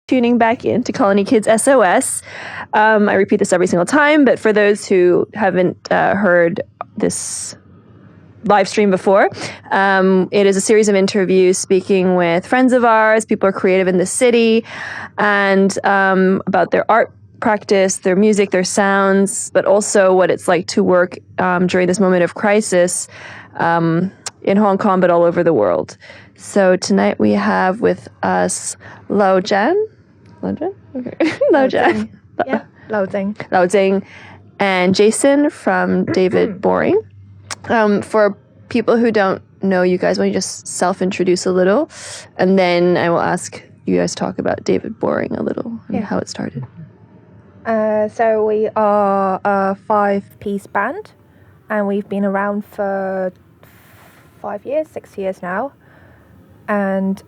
tuning back into Colony Kids SOS. I repeat this every single time, but for those who haven't heard this live stream before, it is a series of interviews speaking with friends of ours, people who are creative in the city, and about their art practice, their music, their sounds, but also what it's like to work during this moment of crisis in Hong Kong, but all over the world. So tonight we have with us Laujan? Okay. Laujan. Yeah, Laujan. Laujan and Jason from David Boring. For people who don't know you guys, why don't you just self-introduce a little, and then I will ask you guys to talk about David Boring a little and how it started. So we are a 5-piece band, and we've been around for 6 years now. And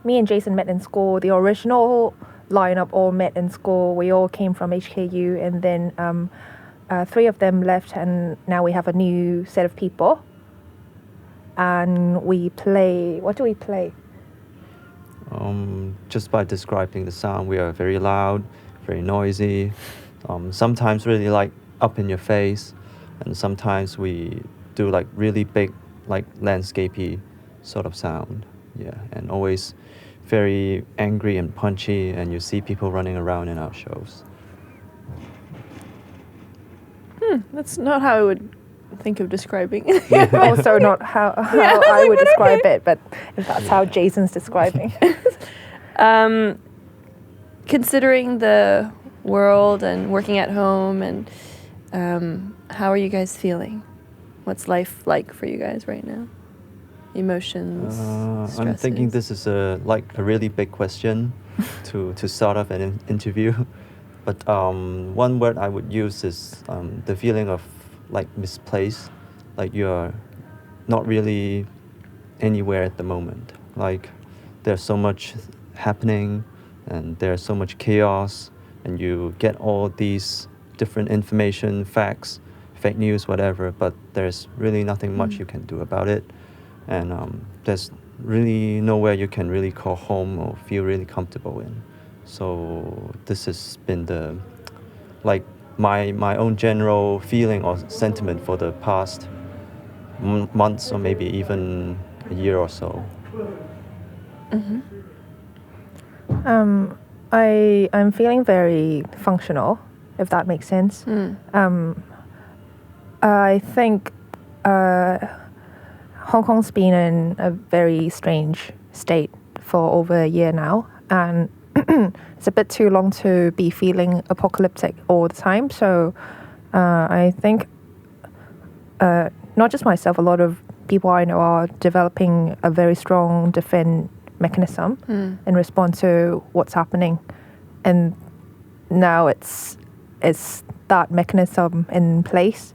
me and Jason met in school. The original lineup all met in school. We all came from HKU, and then 3 of them left, and now we have a new set of people. And we play. What do we play? Just by describing the sound, we are very loud, very noisy. Sometimes really like up in your face, and sometimes we do like really big, like landscapey sort of sound. Yeah, and always very angry and punchy, and you see people running around in our shows. That's not how I would think of describing. Also not how I would describe it, but if that's how Jason's describing. Considering the world and working at home, and how are you guys feeling? What's life like for you guys right now? Emotions, stresses? I'm thinking this is a really big question to start off an interview. But one word I would use is the feeling of like misplaced, like you're not really anywhere at the moment. Like there's so much happening, and there's so much chaos, and you get all these different information, facts, fake news, whatever, but there's really nothing much you can do about it. And there's really nowhere you can really call home or feel really comfortable in. So this has been the my own general feeling or sentiment for the past months, or maybe even a year or so. I'm feeling very functional, if that makes sense. I think Hong Kong's been in a very strange state for over a year now, and it's a bit too long to be feeling apocalyptic all the time. So I think not just myself, a lot of people I know are developing a very strong defense mechanism in response to what's happening. And now it's that mechanism in place.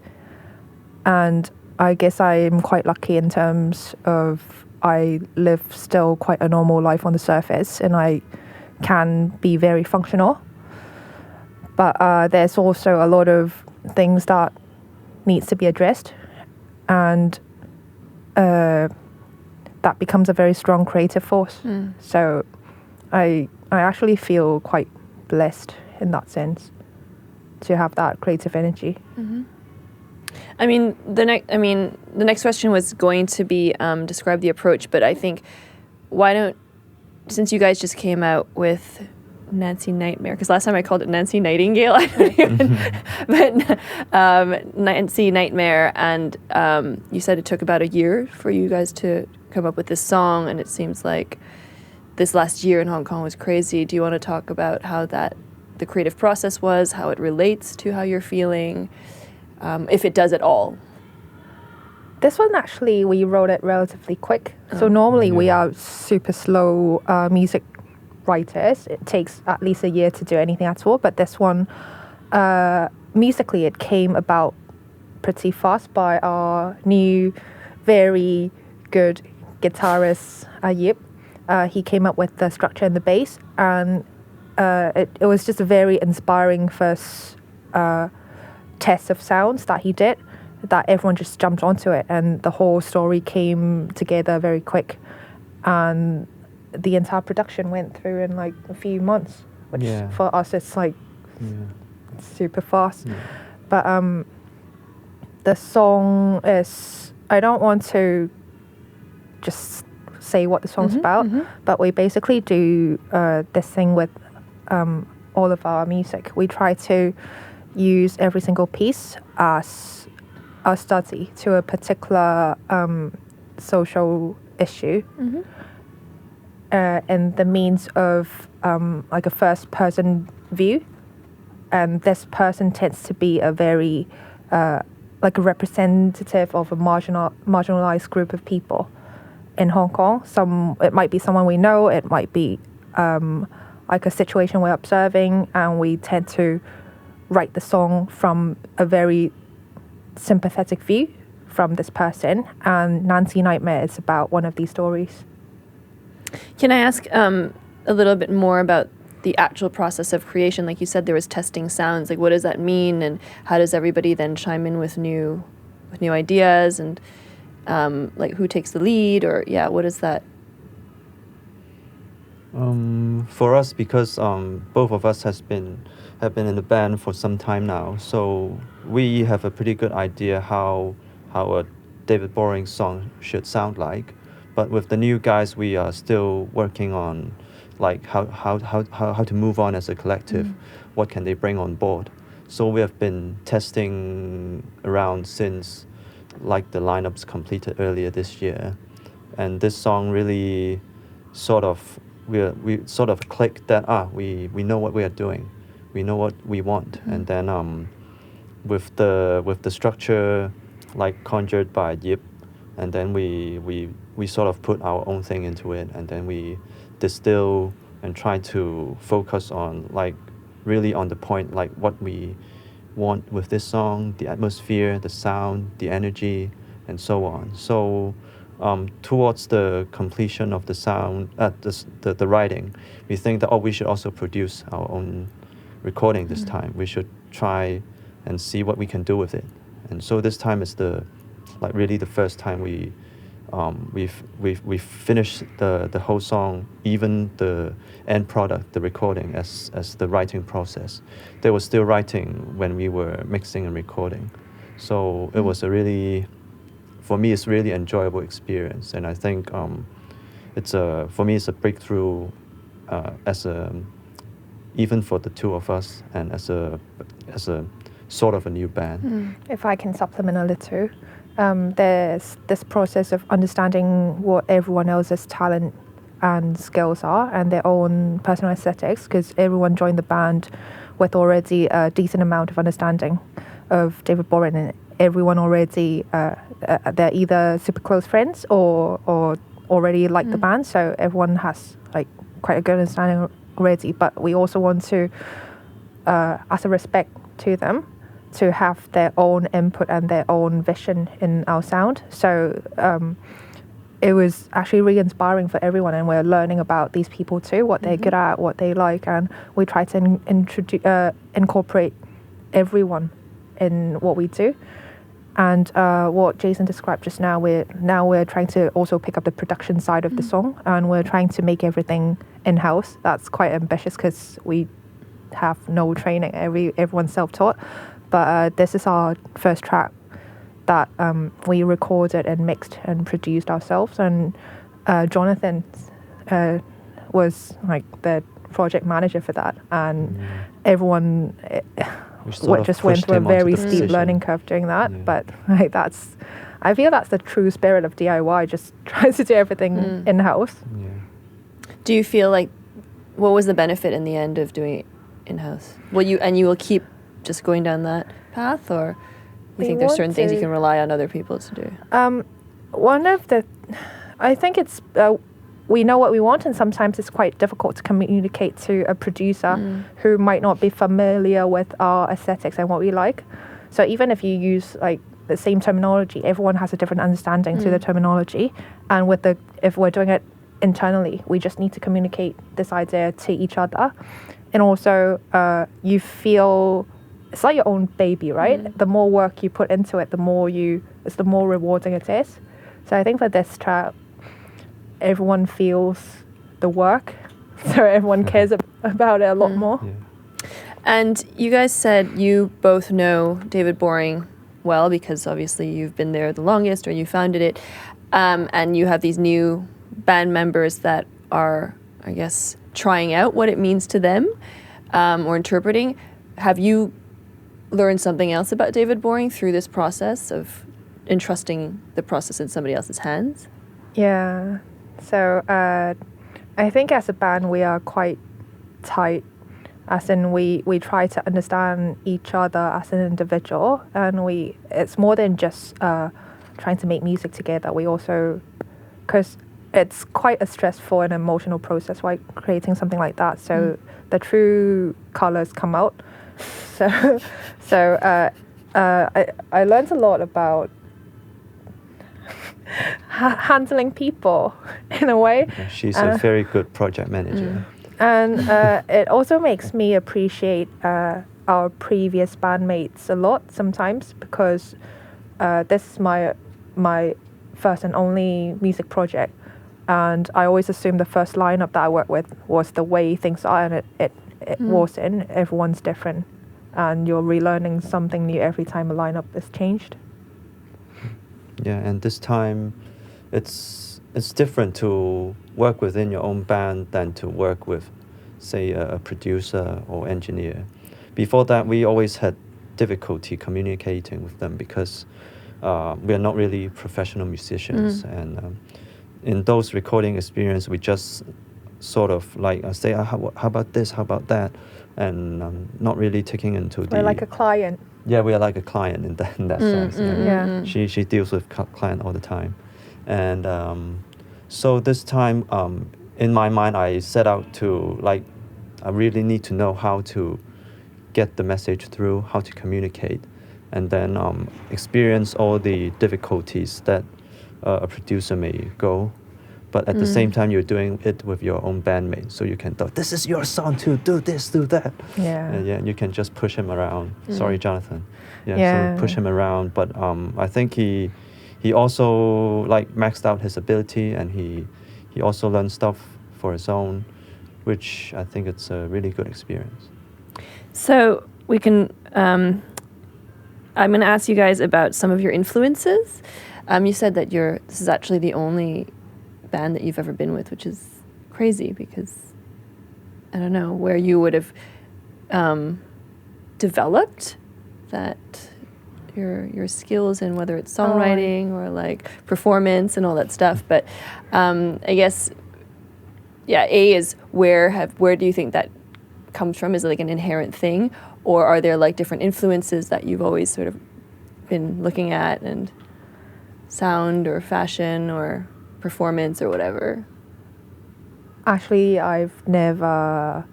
And I guess I'm quite lucky in terms of I live still quite a normal life on the surface, and I can be very functional. But there's also a lot of things that needs to be addressed, and that becomes a very strong creative force. So I actually feel quite blessed in that sense to have that creative energy. I mean, the next question was going to be describe the approach, but I think since you guys just came out with Nancy Nightmare, because last time I called it Nancy Nightingale, I don't even, but Nancy Nightmare, and you said it took about a year for you guys to come up with this song, and it seems like this last year in Hong Kong was crazy. Do you want to talk about how the creative process was, how it relates to how you're feeling, if it does at all? This one, actually, we wrote it relatively quick. So normally we are super slow music writers. It takes at least a year to do anything at all. But this one, musically, it came about pretty fast by our new, very good guitarist, Yip. He came up with the structure and the bass. And it was just a very inspiring first test of sounds that he did, that everyone just jumped onto it, and the whole story came together very quick. And the entire production went through in like a few months, which for us it's like super fast. But the song is, I don't want to just say what the song's about, but we basically do this thing with all of our music. We try to use every single piece as a study to a particular social issue, and the means of like a first person view, and this person tends to be a very like a representative of a marginalized group of people in Hong Kong. It might be someone we know, it might be like a situation we're observing, and we tend to write the song from a very sympathetic view from this person. And Nancy Nightmare is about one of these stories. Can I ask a little bit more about the actual process of creation? Like you said, there was testing sounds. Like, what does that mean, and how does everybody then chime in with new ideas, and like who takes the lead, or what is that? For us, because both of us have been in the band for some time now, so we have a pretty good idea how a David Boring song should sound like. But with the new guys, we are still working on like how to move on as a collective. What can they bring on board? So we have been testing around since like the lineups completed earlier this year, and this song really sort of we sort of clicked that we know what we are doing, we know what we want, and then with the structure like conjured by Yip, and then we sort of put our own thing into it, and then we distill and try to focus on like really on the point, like what we want with this song, the atmosphere, the sound, the energy, and so on. So towards the completion of the sound, the writing, we think that we should also produce our own recording this time. We should try and see what we can do with it. And so this time is really the first time we've finished the whole song, even the end product, the recording, as the writing process. They were still writing when we were mixing and recording. So it was for me, it's really enjoyable experience, and I think for me it's a breakthrough even for the two of us, and as a sort of a new band. If I can supplement a little, there's this process of understanding what everyone else's talent and skills are and their own personal aesthetics, because everyone joined the band with already a decent amount of understanding of David Boring, and everyone already they're either super close friends or already like the band, so everyone has like quite a good understanding already. But we also want to, as a respect to them, to have their own input and their own vision in our sound. So it was actually really inspiring for everyone, and we're learning about these people too, what they're good at, what they like, and we try to incorporate everyone in what we do. And what Jason described just now, we're trying to also pick up the production side of the song, and we're trying to make everything in-house. That's quite ambitious because we have no training. Everyone's self-taught. But this is our first track that we recorded and mixed and produced ourselves. And Jonathan was like the project manager for that, and everyone just went through a very steep learning curve doing that. But like I feel that's the true spirit of DIY. Just tries to do everything in-house. Do you feel like, what was the benefit in the end of doing it in-house? You will keep just going down that path, or you think there's certain things you can rely on other people to do? I think it's we know what we want, and sometimes it's quite difficult to communicate to a producer who might not be familiar with our aesthetics and what we like. So even if you use like the same terminology, everyone has a different understanding to the terminology, and if we're doing it internally, we just need to communicate this idea to each other. And also you feel it's like your own baby, right? The more work you put into it, the more rewarding it is. So I think for this track, everyone feels the work, so everyone cares about it a lot more. Yeah. And you guys said you both know David Boring well because obviously you've been there the longest or you founded it, and you have these new band members that are, I guess, trying out what it means to them or interpreting. Have you learned something else about David Boring through this process of entrusting the process in somebody else's hands? Yeah. So I think as a band we are quite tight, as in we try to understand each other as an individual, and it's more than just trying to make music together. We also, because it's quite a stressful and emotional process, right, creating something like that. So the true colors come out. So I learned a lot about handling people in a way. Yeah, she's a very good project manager. And it also makes me appreciate our previous bandmates a lot sometimes, because this is my first and only music project, and I always assume the first lineup that I worked with was the way things are, and it wasn't. Everyone's different, and you're relearning something new every time a lineup is changed. Yeah, and this time it's different to work within your own band than to work with, say, a producer or engineer. Before that, we always had difficulty communicating with them because we are not really professional musicians, and in those recording experience, we just sort of like say, how about this, how about that, and not really taking into We're like a client. Yeah, we are like a client in that sense. Yeah. She deals with client all the time, and so this time, in my mind, I set out to I really need to know how to get the message through, how to communicate, and then experience all the difficulties that a producer may go. But at the same time, you're doing it with your own bandmate, so you can tell, this is your song too, do this, do that. Yeah. And you can just push him around. Sorry, Jonathan. Yeah. So push him around. But I think he also maxed out his ability, and he also learned stuff for his own, which I think it's a really good experience. So we can, I'm going to ask you guys about some of your influences. You said that this is actually the only band that you've ever been with, which is crazy because I don't know where you would have developed that your skills in whether it's songwriting or performance and all that stuff. But I guess A is where do you think that comes from? Is it an inherent thing, or are there different influences that you've always sort of been looking at, and sound or fashion or performance or whatever? Actually, I've never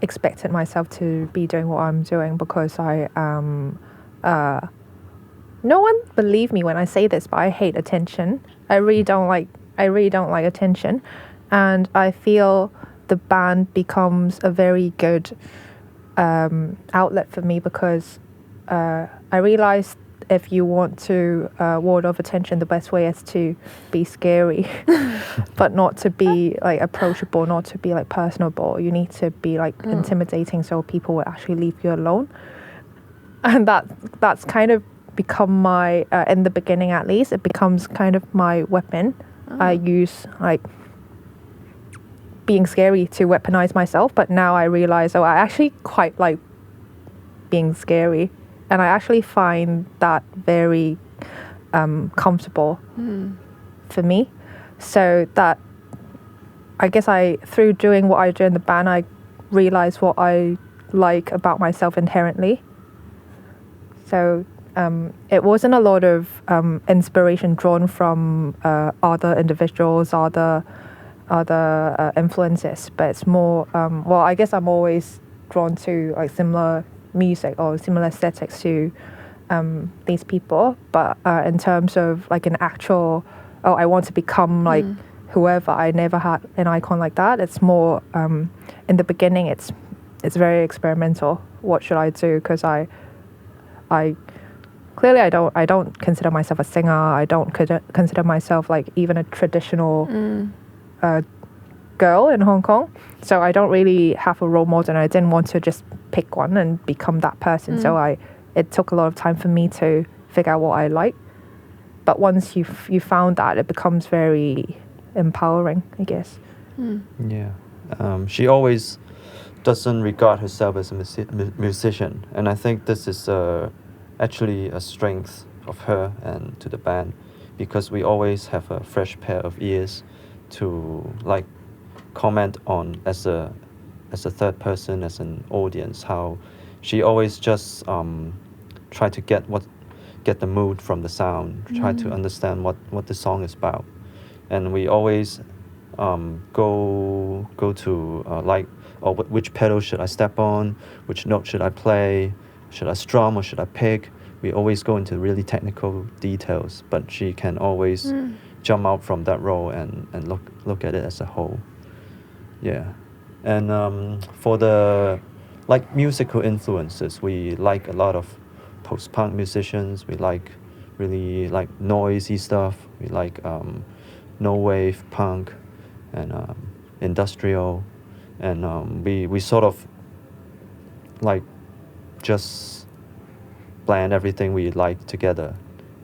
expected myself to be doing what I'm doing, because I am no one believe me when I say this, but I hate attention. I really don't like attention, and I feel the band becomes a very good outlet for me, because I realized if you want to ward off attention, the best way is to be scary, but not to be approachable, not to be personable. You need to be intimidating, so people will actually leave you alone. And that's kind of become my in the beginning, at least, it becomes kind of my weapon. I use being scary to weaponize myself, but now I realize, I actually quite like being scary. And I actually find that very comfortable for me. So that, I guess through doing what I do in the band, I realize what I like about myself inherently. So it wasn't a lot of inspiration drawn from other individuals, other influences, but it's more, I guess I'm always drawn to similar music or similar aesthetics to these people, but in terms of an actual I want to become whoever, I never had an icon like that. It's more in the beginning it's very experimental. What should I do? Because I clearly I don't consider myself a singer. I don't consider myself even a traditional girl in Hong Kong, so I don't really have a role model, and I didn't want to just pick one and become that person. So it took a lot of time for me to figure out what I like. But once you found that, it becomes very empowering, I guess. Yeah. She always doesn't regard herself as a musician, and I think this is actually a strength of her and to the band, because we always have a fresh pair of ears to like comment on as a third person, as an audience, how she always just try to get the mood from the sound, try to understand what the song is about, and we always go to like, or which pedal should I step on, which note should I play, should I strum or should I pick. We always go into really technical details, but she can always jump out from that role and look at it as a whole. Yeah. And for the like musical influences, we like a lot of post-punk musicians. We like really like noisy stuff. We like no wave punk and industrial, and we sort of like just blend everything we like together,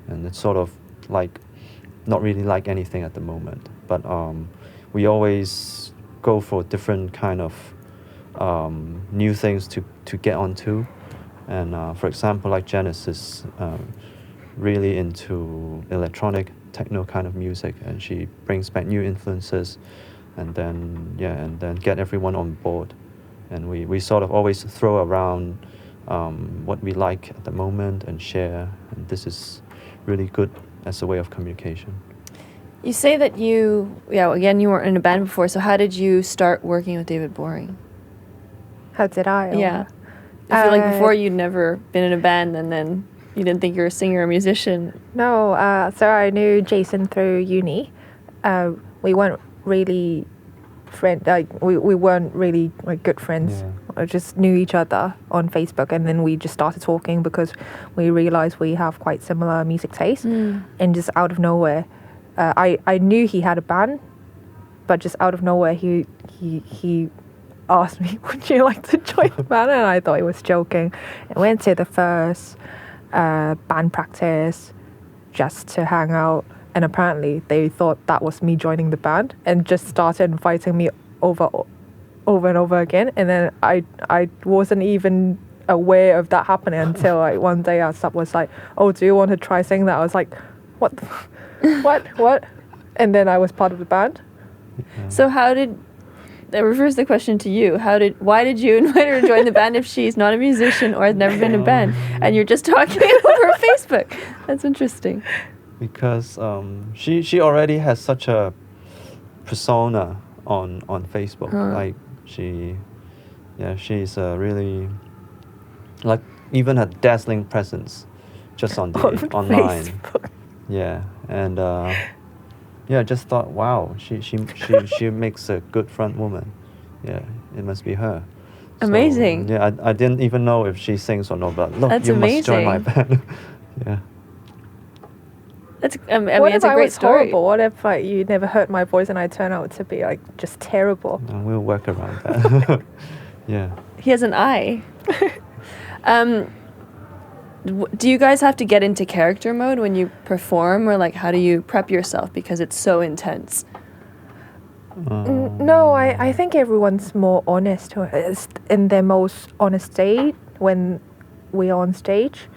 and it's sort of like not really like anything at the moment, but we always go for different kind of new things to get onto. And for example, like Janice is really into electronic techno kind of music, and she brings back new influences, and then get everyone on board. And we sort of always throw around what we like at the moment and share, and this is really good as a way of communication. You say that you weren't in a band before, so how did you start working with David Boring? How did I? Yeah. I feel like before you'd never been in a band, and then you didn't think you were a singer or musician. No, so I knew Jason through uni. We weren't really we weren't really like good friends. Yeah. I just knew each other on Facebook, and then we just started talking because we realized we have quite similar music tastes. And just out of nowhere, I knew he had a band, but just out of nowhere he asked me, would you like to join the band? And I thought he was joking. I went to the first band practice just to hang out, and apparently they thought that was me joining the band and just started inviting me over and over again. And then I wasn't even aware of that happening until like one day I was like, oh, do you want to try singing that? I was like, what? what? And then I was part of the band. Yeah. So that refers the question to you. Why did you invite her to join the band if she's not a musician or has never been in a band, and you're just talking over Facebook? That's interesting. Because she already has such a persona on Facebook. Like she's really like even a dazzling presence just on online. Facebook. Yeah, and I just thought, wow, she makes a good front woman. Yeah, it must be her. Amazing. So, yeah, I didn't even know if she sings or not, but look, That's you amazing. must join my band. Yeah. That's I mean, What it's if a I great was story. horrible? What if like you never heard my voice and I turn out to be like just terrible? And we'll work around that. Yeah. He has an eye. Do you guys have to get into character mode when you perform, or like how do you prep yourself because it's so intense? No, I think everyone's more honest in their most honest state when we are on stage.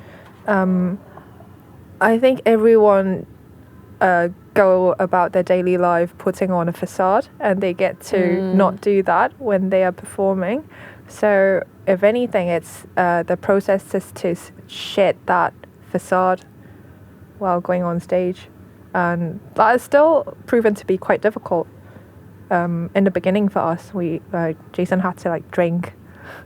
I think everyone go about their daily life putting on a facade, and they get to not do that when they are performing. So if anything, it's the process is to shed that facade while going on stage, and that is still proven to be quite difficult. In the beginning for us, Jason had to like drink.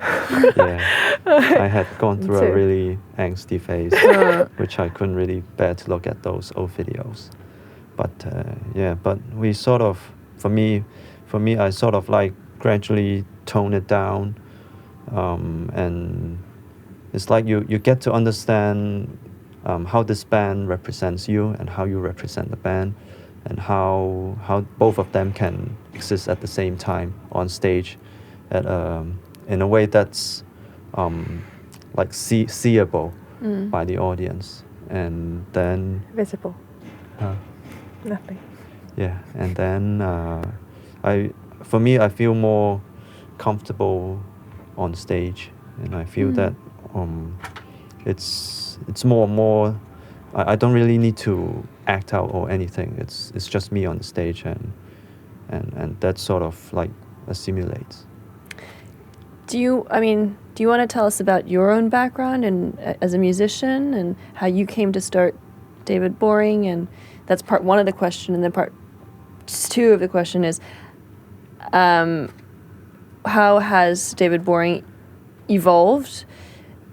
Yeah, I had gone through a really angsty phase, which I couldn't really bear to look at those old videos. But but we sort of, for me, I sort of like gradually tone it down, and it's like you get to understand how this band represents you and how you represent the band, and how both of them can exist at the same time on stage, at in a way that's like seeable by the audience, and then Visible. Nothing. yeah, and then for me, I feel more comfortable on stage, and I feel that it's more. I don't really need to act out or anything. It's just me on the stage, and that sort of like assimilates. Do you want to tell us about your own background and as a musician and how you came to start David Boring? And that's part one of the question. And then part two of the question is, how has David Boring evolved,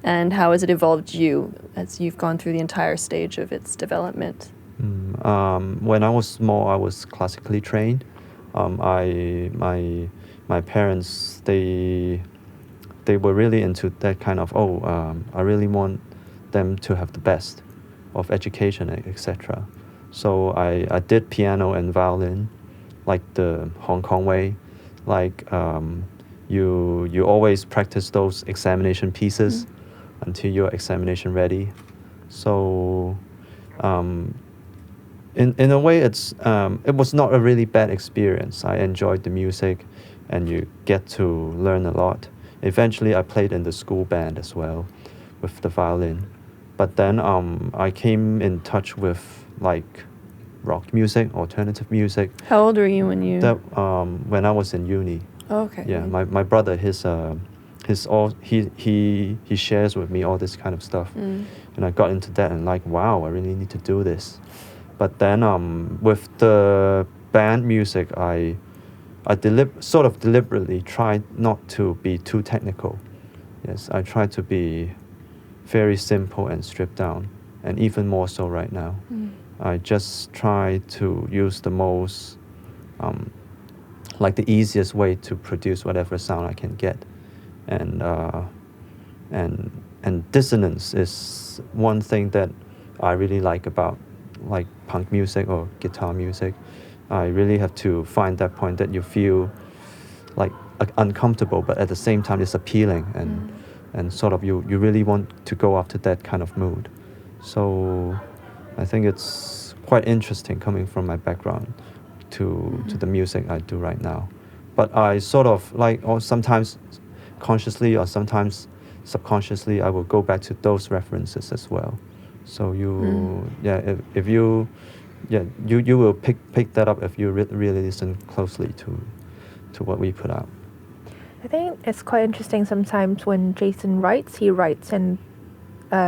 and how has it evolved you as you've gone through the entire stage of its development? When I was small, I was classically trained. My parents, they were really into that kind of, I really want them to have the best of education, etc. So I did piano and violin, like the Hong Kong way, like you always practice those examination pieces until you're examination ready. So in a way, it was not a really bad experience. I enjoyed the music, and you get to learn a lot. Eventually, I played in the school band as well, with the violin. But then I came in touch with like rock music, alternative music. How old were you when you? When I was in uni. Oh, okay. Yeah, my brother, he shares with me all this kind of stuff, and I got into that and like, wow, I really need to do this. But then with the band music, I sort of deliberately tried not to be too technical. Yes, I tried to be very simple and stripped down, and even more so right now. I just try to use the most, like the easiest way to produce whatever sound I can get, and dissonance is one thing that I really like about like punk music or guitar music. I really have to find that point that you feel like uncomfortable, but at the same time it's appealing, and sort of you really want to go after that kind of mood. So I think it's quite interesting coming from my background to the music I do right now. But I sort of like, or sometimes consciously or sometimes subconsciously, I will go back to those references as well. So if you will pick that up if you really listen closely to what we put out. I think it's quite interesting sometimes when Jason writes, and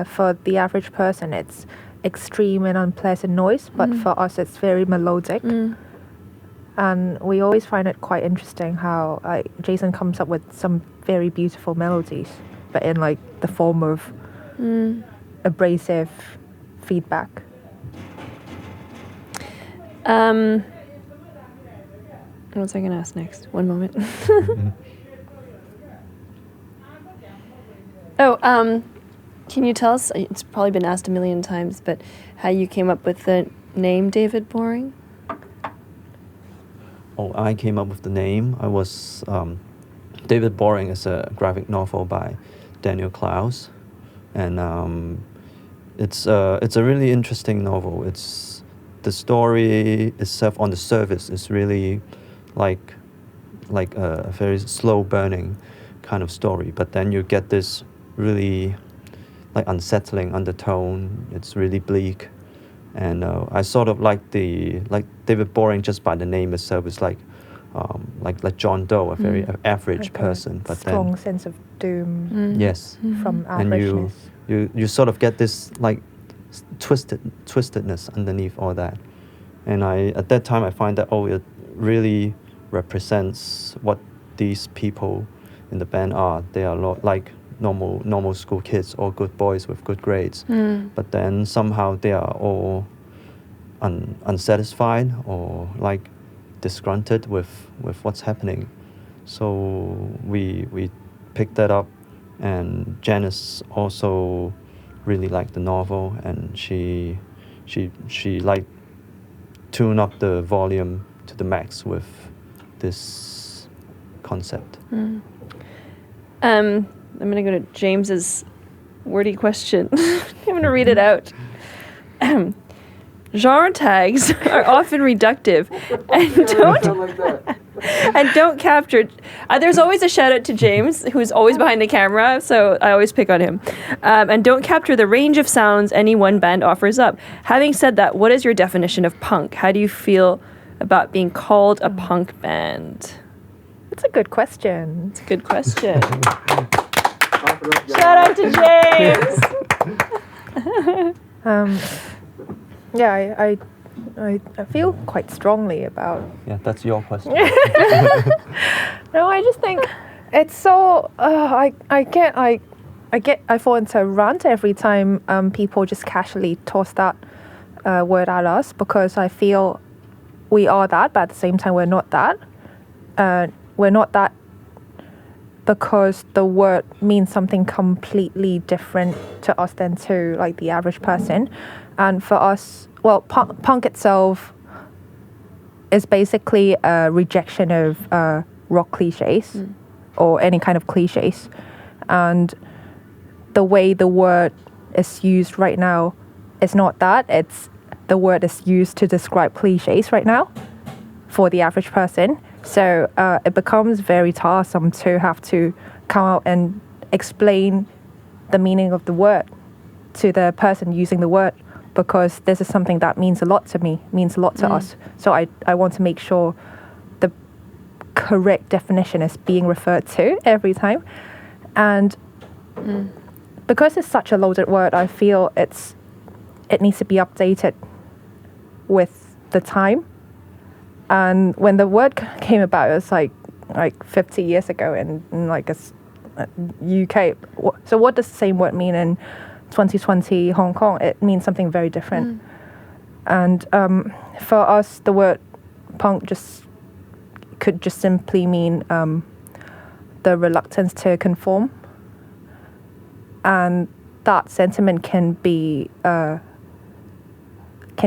for the average person it's extreme and unpleasant noise, but for us it's very melodic. And we always find it quite interesting how Jason comes up with some very beautiful melodies, but in like the form of abrasive feedback. What was I going to ask next? One moment. Can you tell us, it's probably been asked a million times, but how you came up with the name David Boring? I came up with the name. I was David Boring is a graphic novel by Daniel Clowes, and it's a really interesting novel. It's the story itself on the surface is really like a very slow burning kind of story, but then you get this really like unsettling undertone. It's really bleak, and I sort of like David Boring just by the name itself is like John Doe, a very average like person, but strong then sense of doom. yes, From and averageness. you sort of get this like twistedness underneath all that, and at that time I find that it really represents what these people in the band are. They are like normal school kids, all good boys with good grades, but then somehow they are all unsatisfied or like disgruntled with what's happening. So we picked that up, and Janice also really liked the novel, and she liked tune up the volume to the max with this concept. I'm going to go to James's wordy question. I'm going to read it out. Genre tags are often reductive and don't capture. There's always a shout out to James, who's always behind the camera, so I always pick on him. And don't capture the range of sounds any one band offers up. Having said that, what is your definition of punk? How do you feel about being called a punk band? It's a good question. It's a good question. Shout out to James. Yeah, I feel quite strongly about. Yeah, that's your question. No, I just think it's so. I fall into a rant every time people just casually toss that word at us, because I feel we are that, but at the same time we're not that. We're not that because the word means something completely different to us than to like the average person. And for us, well, punk itself is basically a rejection of rock cliches or any kind of cliches. And the way the word is used right now is not that. It's the word is used to describe cliches right now for the average person. So it becomes very tiresome to have to come out and explain the meaning of the word to the person using the word, because this is something that means a lot to me, means a lot to us. So I want to make sure the correct definition is being referred to every time. And because it's such a loaded word, I feel it needs to be updated with the time. And when the word came about, it was like 50 years ago in like a UK. So what does the same word mean in 2020 Hong Kong? It means something very different. And for us, the word punk could just simply mean the reluctance to conform. And that sentiment can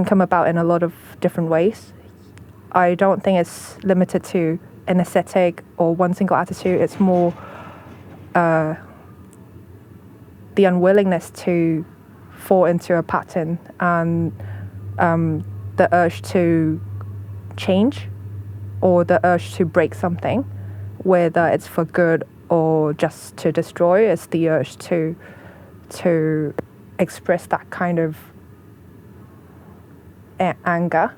come about in a lot of different ways. I don't think it's limited to an aesthetic or one single attitude. It's more the unwillingness to fall into a pattern and the urge to change or the urge to break something, whether it's for good or just to destroy. It's the urge to express that kind of anger.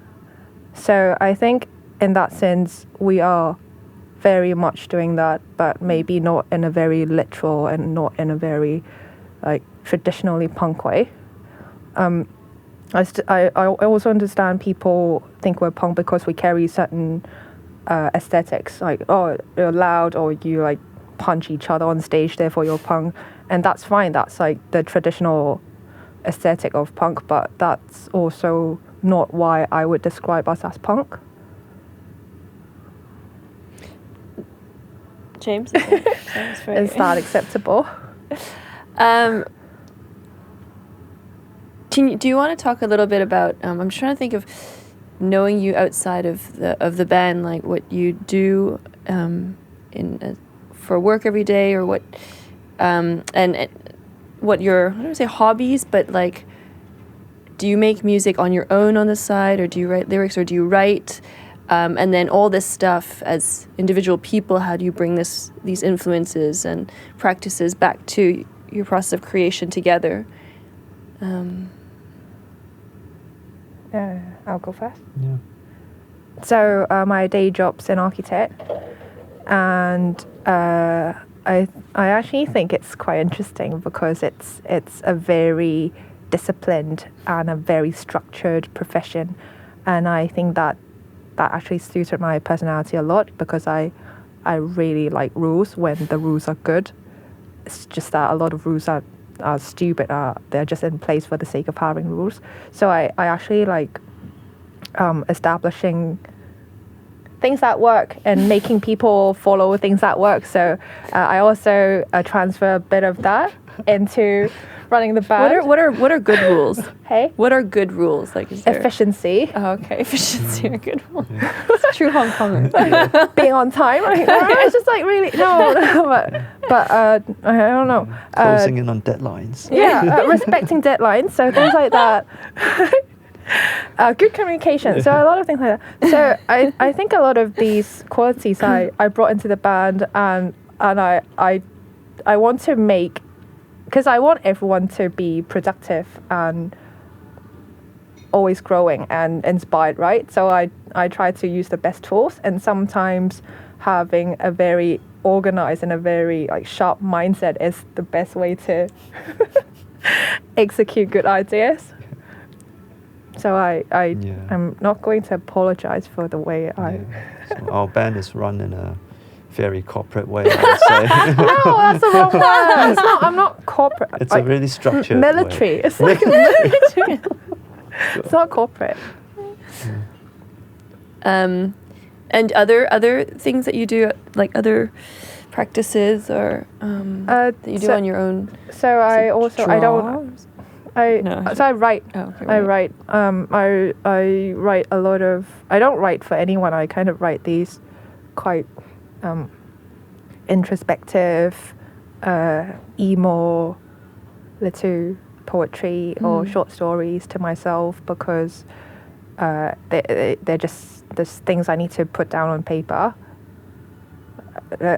So I think in that sense, we are very much doing that, but maybe not in a very literal and not in a very like traditionally punk way. I also understand people think we're punk because we carry certain aesthetics, like, oh, you're loud or you like punch each other on stage, therefore you're punk. And that's fine. That's like the traditional aesthetic of punk, but that's also not why I would describe us as punk. James? Is that acceptable? Do you want to talk a little bit about, I'm trying to think of knowing you outside of the band, like what you do for work every day, or what and what your, I don't want to say hobbies, but like, do you make music on your own on the side, or do you write lyrics, or do you write? And then all this stuff as individual people, how do you bring these influences and practices back to your process of creation together? I'll go first. Yeah. So my day job's an architect, and I actually think it's quite interesting because it's a very disciplined and a very structured profession, and I think that actually suited my personality a lot, because I really like rules when the rules are good. It's just that a lot of rules are stupid. They're just in place for the sake of having rules. So I actually like establishing things that work and making people follow things that work. So I also transfer a bit of that into running the band. What are good rules? Hey, What are good rules? Like, is there efficiency, Oh, okay, efficiency are good one. It's true Hong Konger. being on time. It's just like really no, but I don't know. Closing in on deadlines. Yeah, respecting deadlines. So things like that. Good communication. So a lot of things like that. So I think a lot of these qualities I brought into the band, and I want to make, because I want everyone to be productive and always growing and inspired, right? So I try to use the best tools, and sometimes having a very organized and a very like sharp mindset is the best way to execute good ideas. So I'm not going to apologize for the way I. So our band is run in a very corporate way, I would say. No, that's the wrong word. It's not. I'm not corporate. It's a really structured military. way. It's like a military. It's not corporate. And other things that you do, like other practices or that you do on your own. So I also I don't. So I write. Oh, okay, I write. I write a lot of. I don't write for anyone. I kind of write these quite introspective, emo, little poetry or short stories to myself, because they're just there's things I need to put down on paper.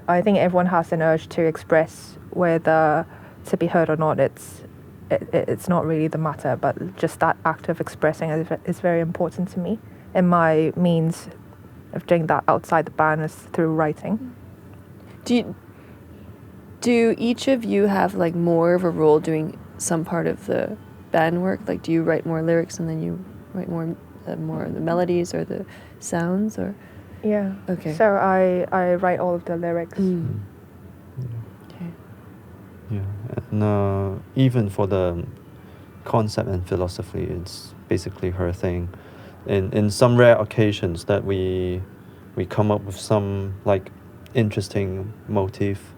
I think everyone has an urge to express, whether to be heard or not. It's not really the matter, but just that act of expressing is very important to me. And my means of doing that outside the band is through writing. Do each of you have like more of a role doing some part of the band work? Like, do you write more lyrics and then you write more of the melodies or the sounds, or? Yeah. Okay. So I write all of the lyrics. Okay. Yeah, and even for the concept and philosophy, it's basically her thing. In some rare occasions that we come up with some like interesting motif,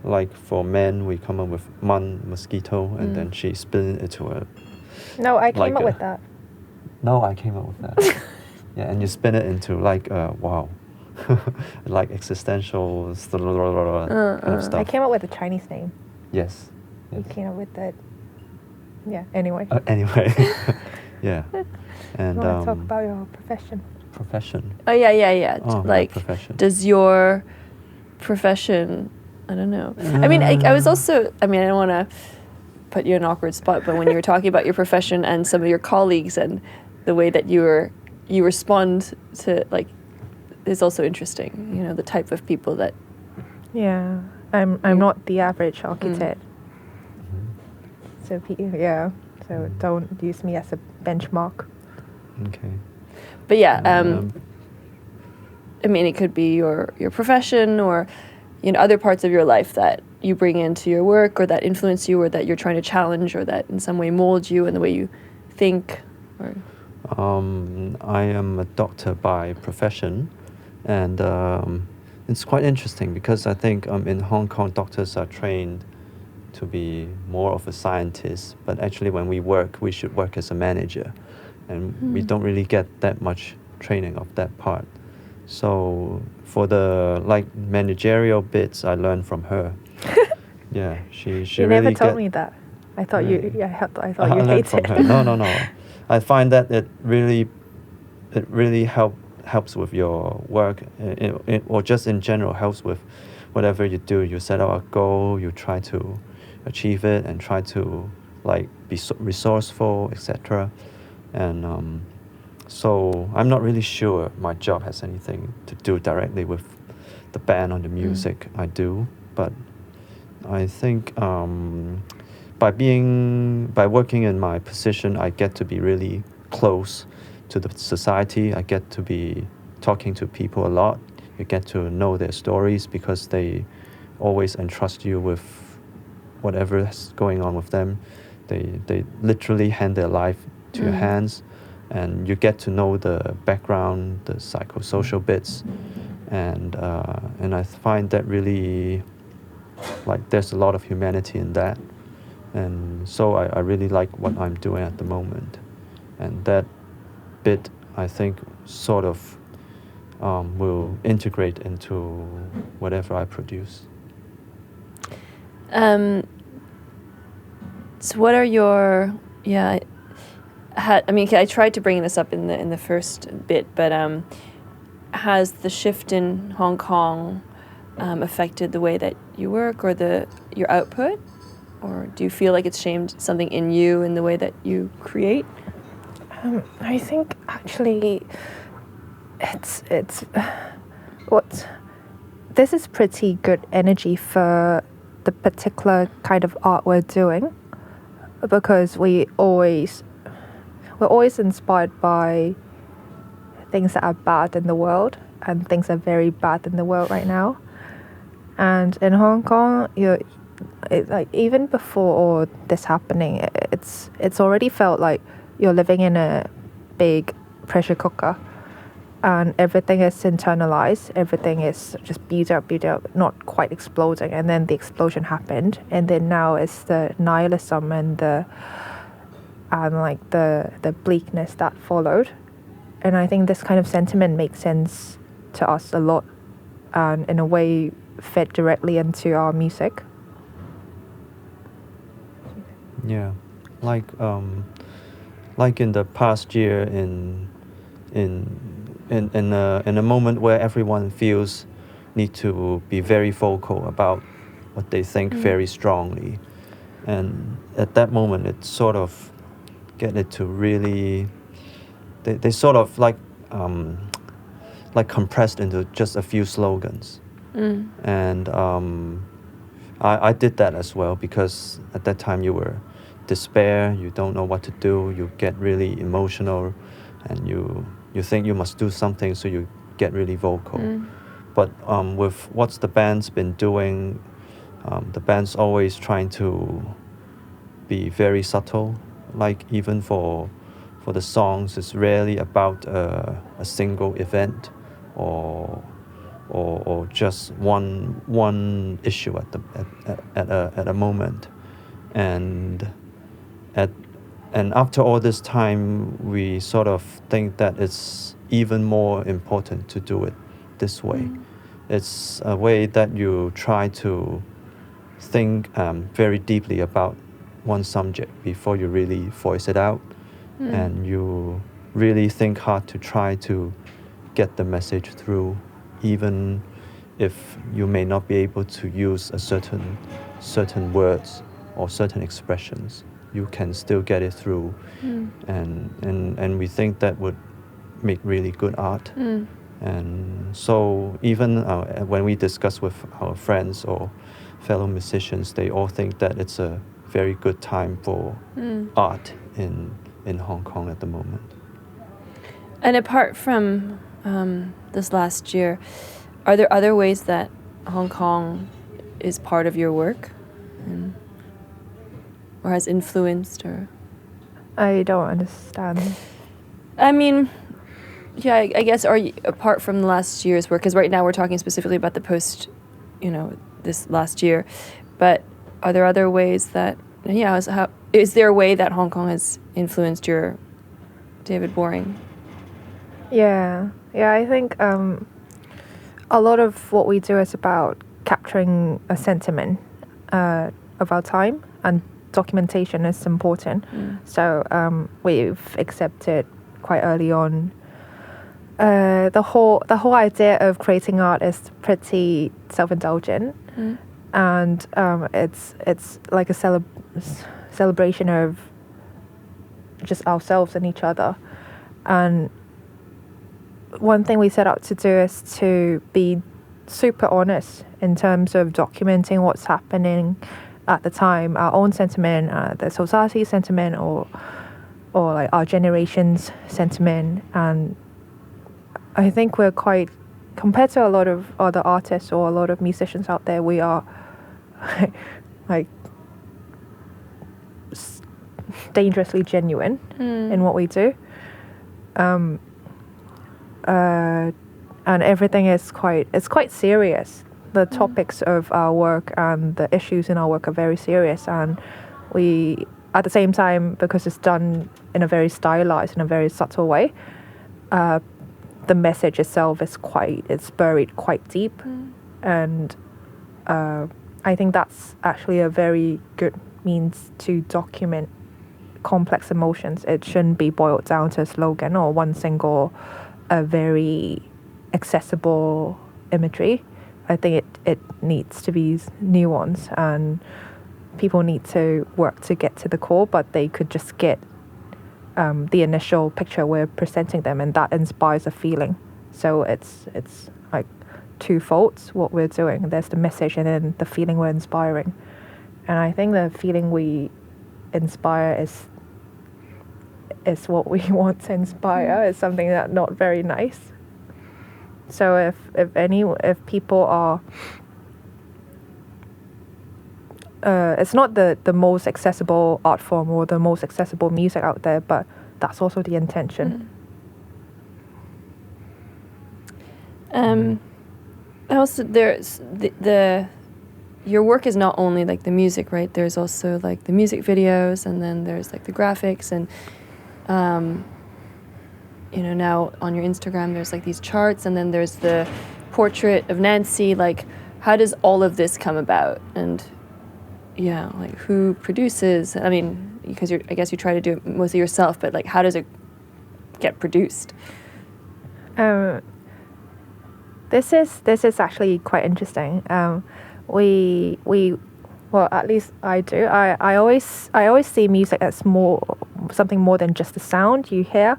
like for men we come up with mosquito, and then she spin it into a. No, I came like up with that. No, I came up with that. Yeah, and you spin it into like wow, like existential kind of stuff. I came up with a Chinese name. Yes. You came up with that. Yeah. Anyway. Anyway, yeah, and You want to talk about your profession? profession. Oh yeah. Oh, Like, profession. does your profession? I don't know. I mean, I was also. I mean, I don't want to put you in an awkward spot, but when you were talking about your profession and some of your colleagues and the way that you respond to, like, is also interesting. You know, the type of people that. Yeah. I'm not the average architect. So yeah. So don't use me as a benchmark. Okay. But yeah, I mean, it could be your profession, or other parts of your life that you bring into your work, or that influence you, or that you're trying to challenge, or that in some way mold you in the way you think. Or I am a doctor by profession, and it's quite interesting because I think in Hong Kong doctors are trained to be more of a scientist, but actually when we work, we should work as a manager, and we don't really get that much training of that part. So for the like managerial bits, I learned from her. Yeah, she You really never told me that. I thought you. Yeah, I thought you learned from hated. her. No. I find that it really helps with your work, or just in general helps with whatever you do. You set out a goal, you try to achieve it, and try to like be resourceful, etc. And so I'm not really sure my job has anything to do directly with the band or the music I do, but I think by working in my position, I get to be really close to the society. I get to be talking to people a lot. You get to know their stories because they always entrust you with whatever is going on with them. They literally hand their life to your hands, and you get to know the background, the psychosocial bits, and I find that really, like, there's a lot of humanity in that, and so I really like what I'm doing at the moment, and that bit I think sort of will integrate into whatever I produce. So what are your I mean, I tried to bring this up in the first bit, but has the shift in Hong Kong affected the way that you work or your output, or do you feel like it's changed something in you in the way that you create? I think actually it's what this is pretty good energy for the particular kind of art we're doing, because we're always inspired by things that are bad in the world, and things are very bad in the world right now. And in Hong Kong, like even before all this happening, it's already felt like you're living in a big pressure cooker, and everything is internalized, everything is just built up, not quite exploding, and then the explosion happened, and then now it's the nihilism and the bleakness that followed. And I think this kind of sentiment makes sense to us a lot, and in a way fed directly into our music. Yeah, like in the past year, in a moment where everyone feels need to be very vocal about what they think very strongly, and at that moment it sort of get it to really they sort of like compressed into just a few slogans. And I did that as well, because at that time you were despair, you don't know what to do, you get really emotional, and you think you must do something, so you get really vocal. But with what the band's been doing, the band's always trying to be very subtle. Like even for the songs, it's rarely about a single event or just one issue at a moment. And after all this time, we sort of think that it's even more important to do it this way. It's a way that you try to think very deeply about one subject before you really voice it out, and you really think hard to try to get the message through, even if you may not be able to use a certain words or certain expressions. You can still get it through, and we think that would make really good art. And so even when we discuss with our friends or fellow musicians, they all think that it's a very good time for art in Hong Kong at the moment. And apart from this last year, are there other ways that Hong Kong is part of your work, or has influenced? Or I don't understand. I mean, yeah, I guess, apart from the last year's work, because right now we're talking specifically about the post, this last year, but are there other ways that, is there a way that Hong Kong has influenced your David Boring? Yeah, I think a lot of what we do is about capturing a sentiment of our time, and documentation is important. So we've accepted quite early on the whole idea of creating art is pretty self-indulgent, and it's like a celebration of just ourselves and each other. And one thing we set out to do is to be super honest in terms of documenting what's happening at the time, our own sentiment, the society's sentiment, or like our generation's sentiment. And I think we're quite, compared to a lot of other artists or a lot of musicians out there, we are like dangerously genuine in what we do. and everything is quite serious. The topics of our work and the issues in our work are very serious, and we, at the same time, because it's done in a very stylized, in a very subtle way, the message itself it's buried quite deep, and I think that's actually a very good means to document complex emotions. It shouldn't be boiled down to a slogan or one single, a very accessible imagery. I think it needs to be nuanced, and people need to work to get to the core, but they could just get the initial picture we're presenting them, and that inspires a feeling. So it's like twofold what we're doing. There's the message and then the feeling we're inspiring. And I think the feeling we inspire is what we want to inspire. It's something that's not very nice. So if people are, it's not the most accessible art form or the most accessible music out there, but that's also the intention. Also, there's your work is not only like the music, right? There's also like the music videos, and then there's like the graphics, and now on your Instagram there's like these charts, and then there's the portrait of Nancy. Like, how does all of this come about? And like who produces? I mean, because I guess you try to do it mostly yourself, but like how does it get produced? This is actually quite interesting. Well, at least I do. I always see music as something more than just the sound you hear.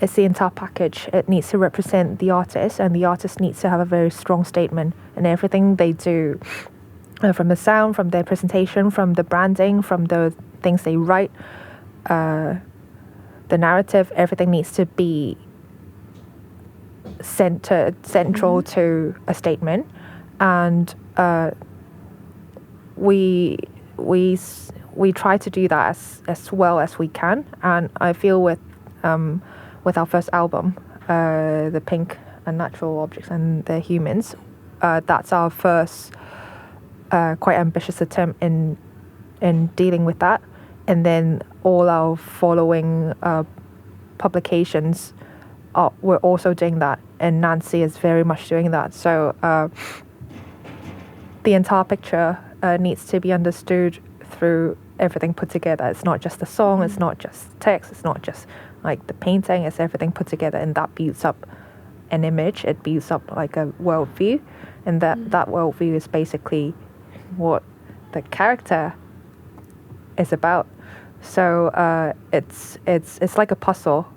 It's the entire package. It needs to represent the artist, and the artist needs to have a very strong statement in everything they do, from the sound, from their presentation, from the branding, from the things they write, the narrative. Everything needs to be central to a statement, and we try to do that as well as we can. And I feel with our first album, The Pink and Natural Objects and the Humans, that's our first quite ambitious attempt in dealing with that. And then all our following publications we're also doing that, and Nancy is very much doing that. So the entire picture needs to be understood through everything put together. It's not just the song, it's not just text, it's not just like the painting, it's everything put together, and that builds up an image. It builds up like a worldview, and that worldview is basically what the character is about. So it's like a puzzle.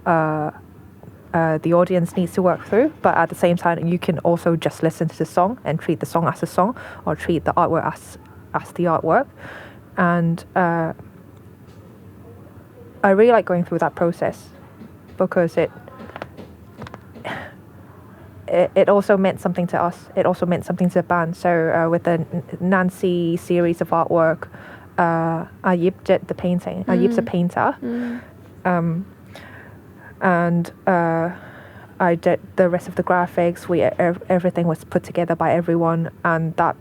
The audience needs to work through, but at the same time, you can also just listen to the song and treat the song as a song, or treat the artwork as the artwork. And I really like going through that process, because it also meant something to us. It also meant something to the band. So with the Nancy series of artwork, Ayib did the painting. Ayib's a painter. And I did the rest of the graphics. Everything was put together by everyone, and that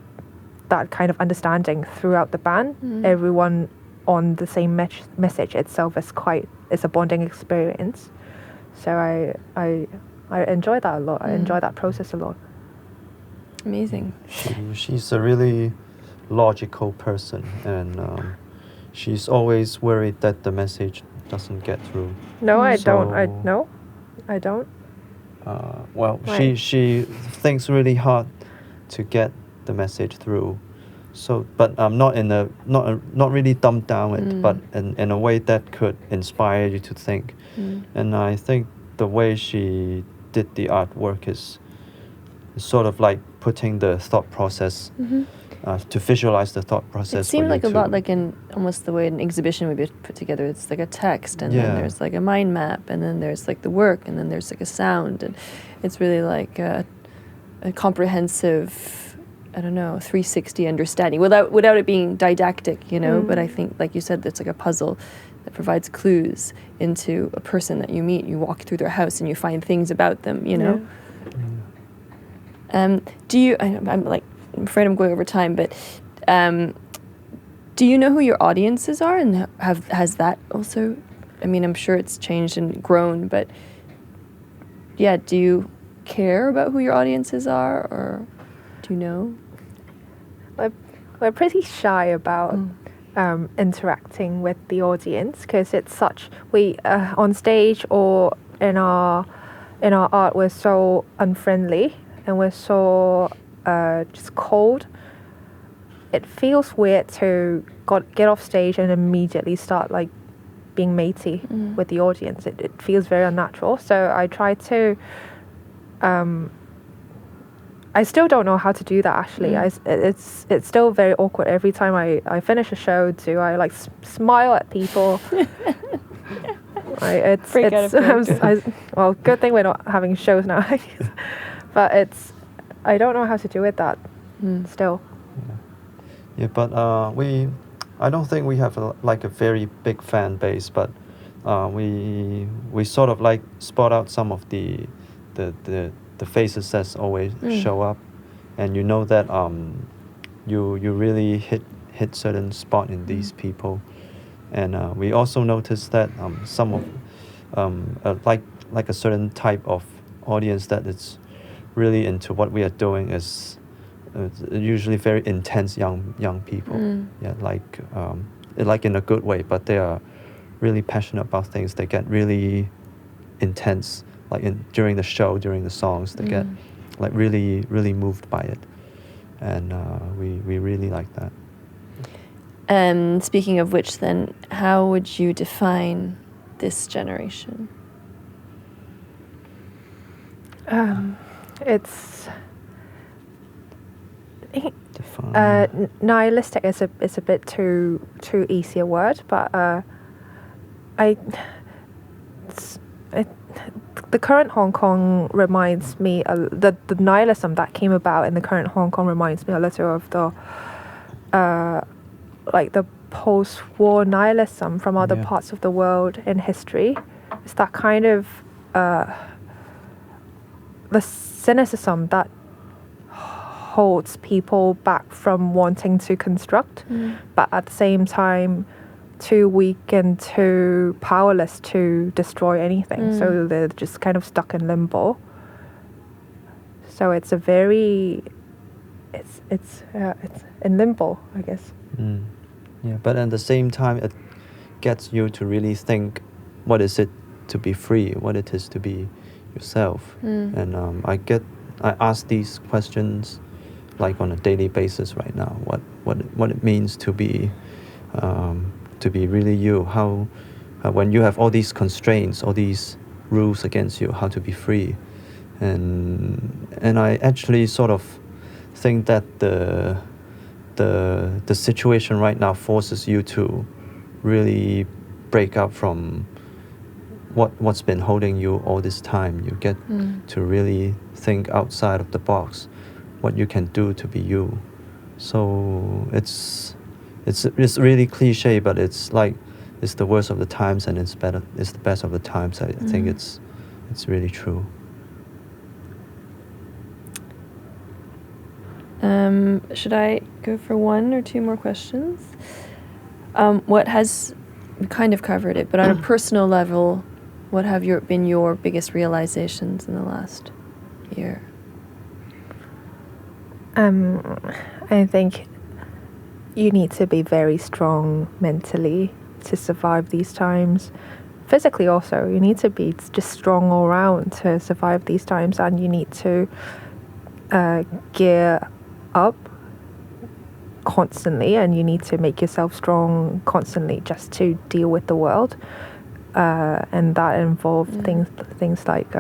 kind of understanding throughout the band, everyone on the same message itself is a bonding experience. So I enjoy that a lot. I enjoy that process a lot. Amazing. She's a really logical person, and she's always worried that the message doesn't get through. No, I don't. I don't. Well, Right. she thinks really hard to get the message through. So, but not really dumb down it, but in a way that could inspire you to think. And I think the way she did the artwork is sort of like putting the thought process. To visualize the thought process. It seemed like a lot like almost the way an exhibition would be put together. It's like a text, and then there's like a mind map, and then there's like the work, and then there's like a sound, and it's really like a comprehensive, 360 understanding without it being didactic, But I think, like you said, it's like a puzzle that provides clues into a person that you meet. You walk through their house and you find things about them, you know? Do you, I'm afraid I'm going over time, but do you know who your audiences are, and has that also, I mean, I'm sure it's changed and grown, but yeah, do you care about who your audiences are, or do you know? We're pretty shy about interacting with the audience, because it's such, we on stage or in our art, we're so unfriendly and we're so just cold. It feels weird to get off stage and immediately start like being matey with the audience. It feels very unnatural. So I try to. I still don't know how to do that. Actually, it's still very awkward every time I finish a show. Do I like smile at people? Well, good thing we're not having shows now. But I don't know how to do it that still. Yeah, but I don't think we have a very big fan base, but we sort of like spot out some of the faces that always show up, and you know that you really hit certain spot in these people, and we also noticed that some of like a certain type of audience that is really into what we are doing is usually very intense young people. Yeah, like in a good way, but they are really passionate about things. They get really intense, like during the show, during the songs. They get like really moved by it, and we really like that. Speaking of which, then, how would you define this generation? It's nihilistic is a bit too easy a word, but the current Hong Kong reminds me the nihilism that came about in the current Hong Kong reminds me a little of the like the post-war nihilism from other parts of the world in history. It's that kind of the cynicism that holds people back from wanting to construct, but at the same time too weak and too powerless to destroy anything. So they're just kind of stuck in limbo. So it's a very it's in limbo, I guess. Yeah, but at the same time, it gets you to really think, what is it to be free? What it is to be yourself? And I ask these questions like on a daily basis right now. What it means to be really you? How when you have all these constraints, all these rules against you, how to be free? And I actually sort of think that the situation right now forces you to really break out from what's been holding you all this time. You get to really think outside of the box, what you can do to be you. So it's really cliche, but it's the worst of the times, and it's the best of the times. I think it's really true. Should I go for one or two more questions? We kind of covered it, but on a personal level, what have been your biggest realizations in the last year? I think you need to be very strong mentally to survive these times. Physically also, you need to be just strong all around to survive these times, and you need to gear up constantly, and you need to make yourself strong constantly just to deal with the world, and that involves things like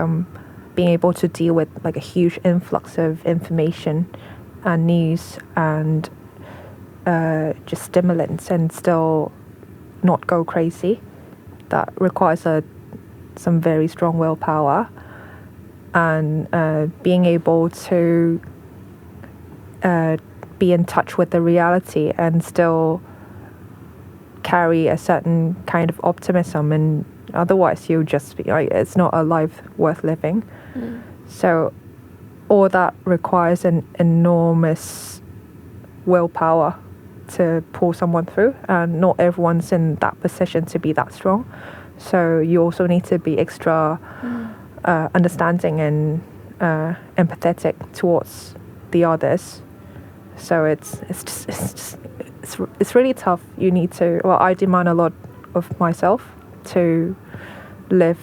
being able to deal with like a huge influx of information and news and just stimulants, and still not go crazy. That requires some very strong willpower, and being able to be in touch with the reality and still carry a certain kind of optimism, and otherwise you'll just be like, it's not a life worth living. So all that requires an enormous willpower to pull someone through, and not everyone's in that position to be that strong. So you also need to be extra understanding and empathetic towards the others. So it's really tough. You need to. Well, I demand a lot of myself to live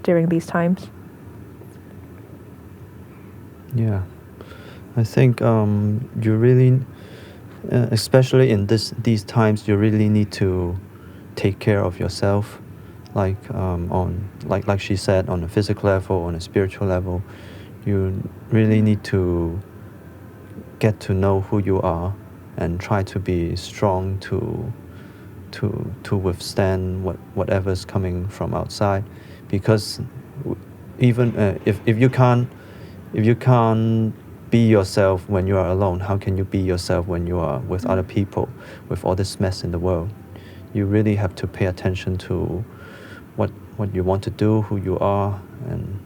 during these times. Yeah, I think you really, especially in these times, you really need to take care of yourself, like like she said, on a physical level, on a spiritual level. You really need to get to know who you are and try to be strong to withstand whatever's coming from outside, because even if you can't be yourself when you are alone, how can you be yourself when you are with other people, with all this mess in the world? You really have to pay attention to what you want to do, who you are, and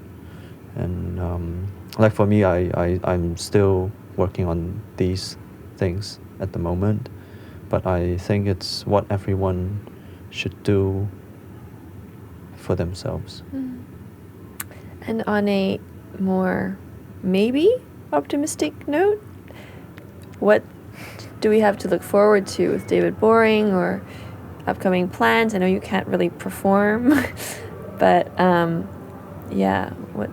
like for me, I'm still working on these things at the moment, but I think it's what everyone should do for themselves. And on a more maybe optimistic note, what do we have to look forward to with David Boring, or upcoming plans? I know you can't really perform, but yeah, what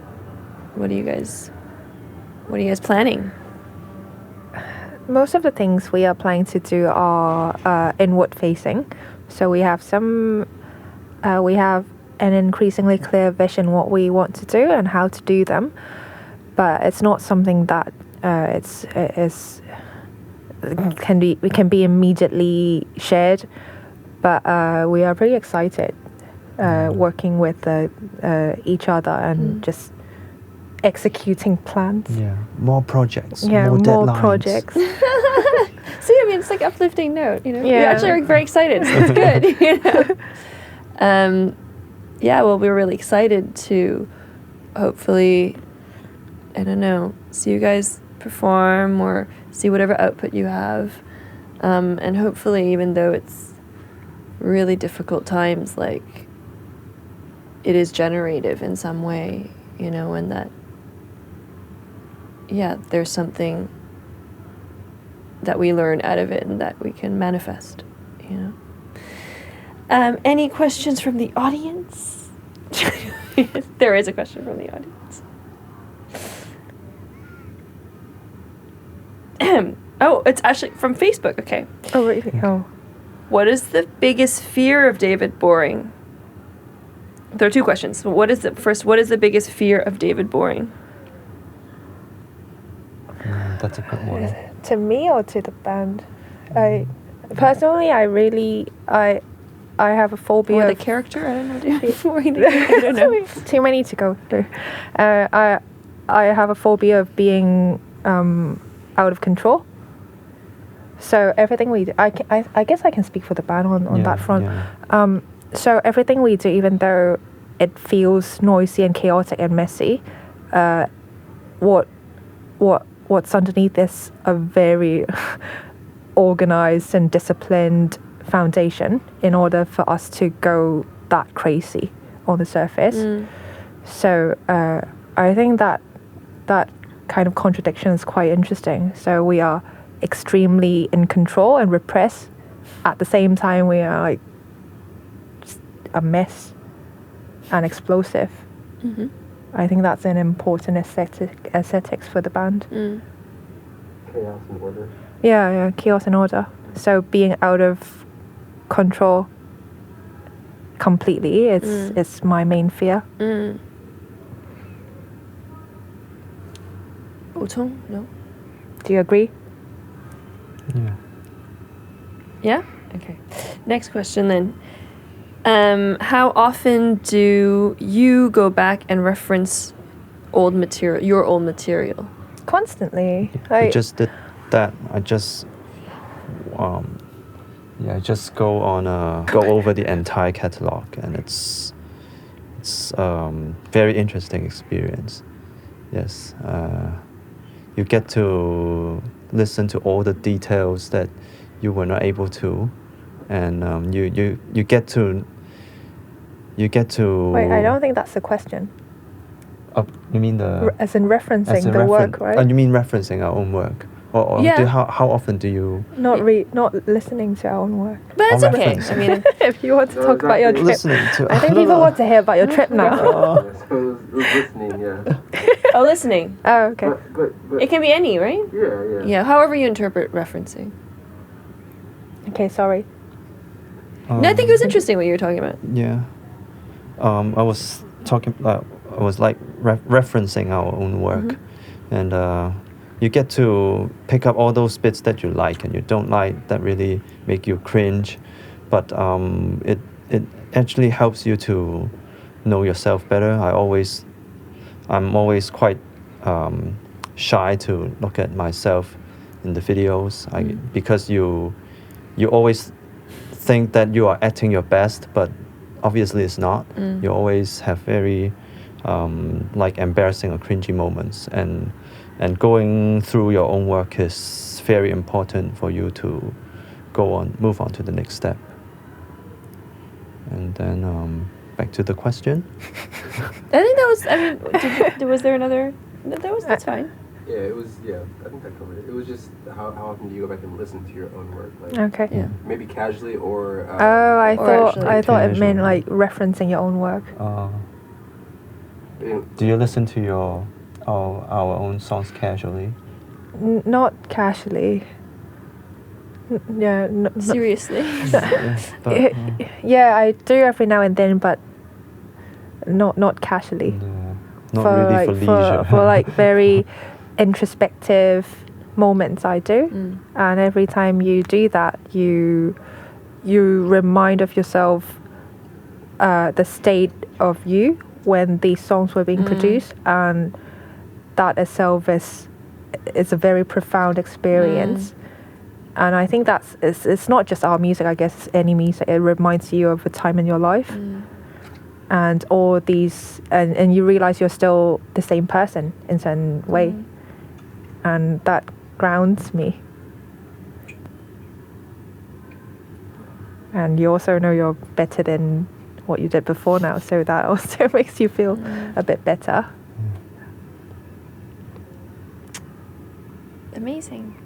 are you guys planning? Most of the things we are planning to do are inward facing. So we have an increasingly clear vision what we want to do and how to do them, but it's not something that can be immediately shared. But we are very excited working with each other and just executing plans. Yeah, more projects. Yeah, more deadlines. projects. See, I mean, it's like uplifting note. You know, Yeah. you actually are very excited. So it's good. You know. Yeah. Well, we're really excited to hopefully, I don't know, see you guys perform or see whatever output you have, and hopefully, even though it's really difficult times, like, it is generative in some way, you know, and that, yeah, there's something that we learn out of it and that we can manifest, you know. Any questions from the audience? There is a question from the audience. Oh, it's actually from Facebook. Okay. Oh, really? Oh. What is the biggest fear of David Boring? There are two questions. What is the biggest fear of David Boring? That's a good one. To me or to the band? I personally, I have a phobia. Or the of character? I don't know. David Boring. I don't know. Too many to go through. I have a phobia of being out of control. So everything we do, I guess I can speak for the band on that front. Yeah. So everything we do, even though it feels noisy and chaotic and messy, what's underneath is a very organized and disciplined foundation in order for us to go that crazy on the surface. So I think that kind of contradiction is quite interesting. So we are extremely in control and repressed. At the same time, we are like just a mess and explosive. Mm-hmm. I think that's an important aesthetics for the band. Chaos and order. Yeah, chaos and order. So being out of control completely is my main fear. Otong? No. Do you agree? Yeah. Yeah? Okay. Next question then. How often do you go back and reference your old material? Constantly. I just did that. I just yeah, just go over the entire catalog, and it's very interesting experience. Yes, you get to listen to all the details that you were not able to, and you get to. Wait, I don't think that's the question. You mean the As in referencing as in the work, right? you mean referencing our own work, or Yeah. how often do you Not listening to our own work. But it's Or okay. reference. I mean, If you want to talk about your trip, listening to? I think people want to hear about your trip now. Yeah, so it was listening, yeah. oh, listening. Oh, okay. But It can be any, right? yeah. Yeah, however you interpret referencing. Okay, sorry. No, I think it was interesting what you were talking about. Yeah. I was talking. I was like referencing our own work, and you get to pick up all those bits that you like and you don't like that really make you cringe, but it actually helps you to know yourself better. I'm always quite shy to look at myself in the videos, because you always think that you are acting your best, but obviously it's not. You always have very like embarrassing or cringy moments, and going through your own work is very important for you to move on to the next step. And then back to the question. I think that was, I mean, was there another? That's fine. Yeah, it was, I think that covered it. It was just how often do you go back and listen to your own work? Like, Okay. Yeah. maybe casually or... I Or thought it casual. meant like referencing your own work. Do you listen to our own songs casually? Not casually. Seriously. But, Yeah, I do every now and then, but not casually. not really for leisure. For like very introspective moments, I do. And every time you do that, you remind of yourself the state of you when these songs were being produced, and that itself is a very profound experience. And I think it's not just our music, I guess, it's any music. It reminds you of a time in your life. And all these, and you realize you're still the same person in a certain way. And that grounds me. And you also know you're better than what you did before now, so that also makes you feel a bit better. Amazing.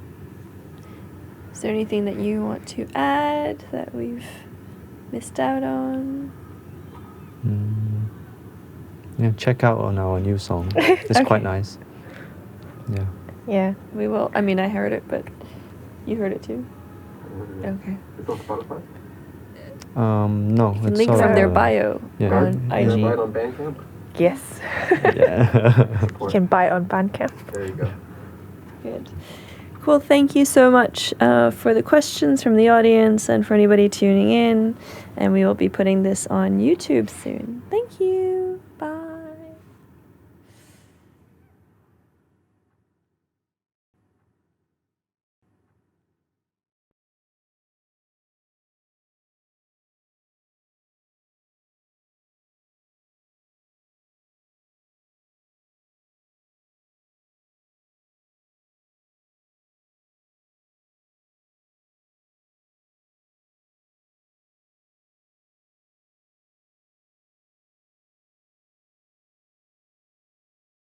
Is there anything that you want to add that we've missed out on? Yeah, check out on our new song. It's quite nice. Yeah. Yeah. We will. I mean, I heard it, but you heard it too? Okay. It's on Spotify? No, You can it's link sort from of their a- bio yeah. on Yeah. IG. Buy it on Bandcamp? Yes. Yeah. You can buy it on Bandcamp. There you go. Good. Cool. Thank you so much for the questions from the audience and for anybody tuning in. And we will be putting this on YouTube soon. Thank you.